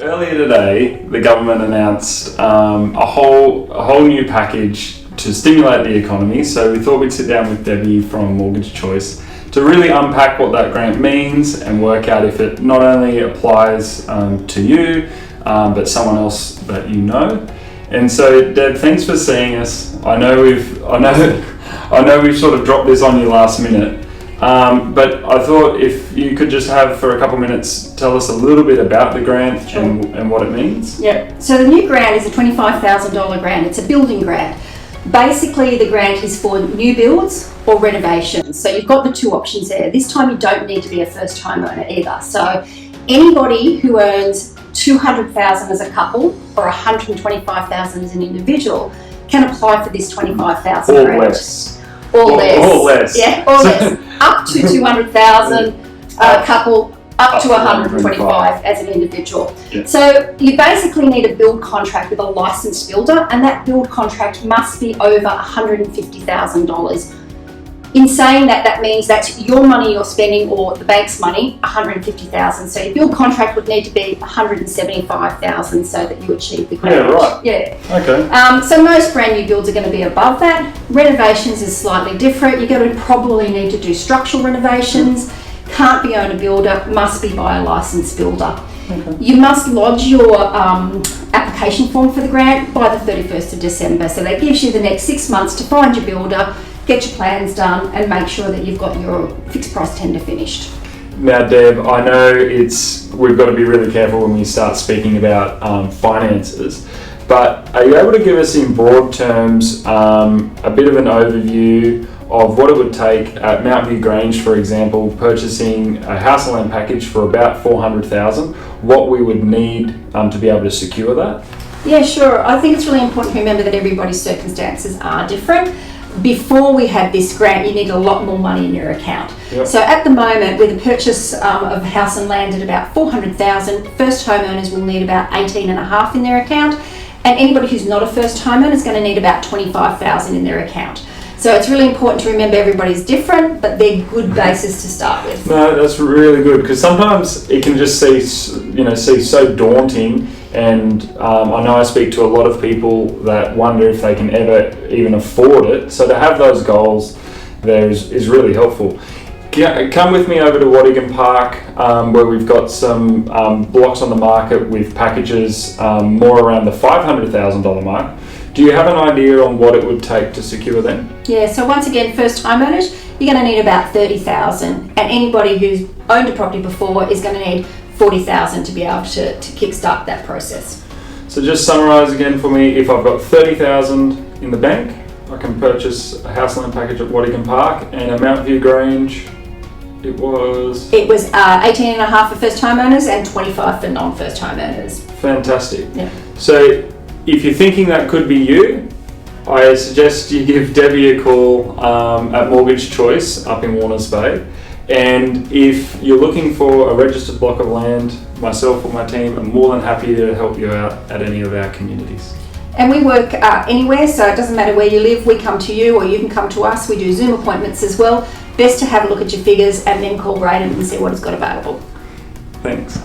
Earlier today, the government announced a whole new package to stimulate the economy. So we thought we'd sit down with Debbie from Mortgage Choice to really unpack what that grant means and work out if it not only applies to you, but someone else that you know. And so, Deb, thanks for seeing us. I know we've sort of dropped this on you last minute. But I thought if you could just have for a couple minutes tell us a little bit about the grant. Sure. and what it means. Yeah, so the new grant is a $25,000 grant. It's a building grant. Basically the grant is for new builds or renovations. So you've got the two options there. This time you don't need to be a first homeowner either. So anybody who earns $200,000 as a couple or $125,000 as an individual can apply for this $25,000 grant. Less. Or less. Or less. Yeah, or less. Up to 200,000 couple, up to 125 as an individual. Yeah. So you basically need a build contract with a licensed builder, and that build contract must be over $150,000. In saying that, that means that's your money you're spending or the bank's money, $150,000. So your build contract would need to be $175,000 so that you achieve the grant. Yeah, right. Yeah. Okay. So most brand new builds are going to be above that. Renovations is slightly different. You're going to probably need to do structural renovations. Can't be owned a builder, must be by a licensed builder. Okay. You must lodge your application form for the grant by the 31st of December. So that gives you the next 6 months to find your builder, get your plans done, and make sure that you've got your fixed price tender finished. Now, Deb, I know we've got to be really careful when we start speaking about finances, but are you able to give us in broad terms a bit of an overview of what it would take at Mount View Grange, for example, purchasing a house and land package for about $400,000, what we would need to be able to secure that? Yeah, sure. I think it's really important to remember that everybody's circumstances are different. Before we had this grant, you need a lot more money in your account. Yep. So at the moment, with the purchase of house and land at about $400,000, first homeowners will need about $18.5 in their account, and anybody who's not a first homeowner is going to need about $25,000 in their account. So it's really important to remember everybody's different, but they're good bases to start with. No, that's really good, because sometimes it can just seem so daunting. And I know I speak to a lot of people that wonder if they can ever even afford it. So to have those goals there is really helpful. Come with me over to Worthington Park, where we've got some blocks on the market with packages more around the $500,000 mark. Do you have an idea on what it would take to secure them? Yeah, so once again, first homeowners, you're going to need about $30,000, and anybody who's owned a property before is going to need $40,000 to be able to kickstart that process. So just summarise again for me. If I've got $30,000 in the bank, I can purchase a house land package at Worthington Park, and at Mount View Grange, it was 18.5 for first homeowners and 25 for non-first homeowners. Fantastic. Yeah. So if you're thinking that could be you, I suggest you give Debbie a call at Mortgage Choice up in Warners Bay. And if you're looking for a registered block of land, myself or my team are more than happy to help you out at any of our communities. And we work anywhere, so it doesn't matter where you live, we come to you or you can come to us. We do Zoom appointments as well. Best to have a look at your figures and then call Braden and see what he's got available. Thanks.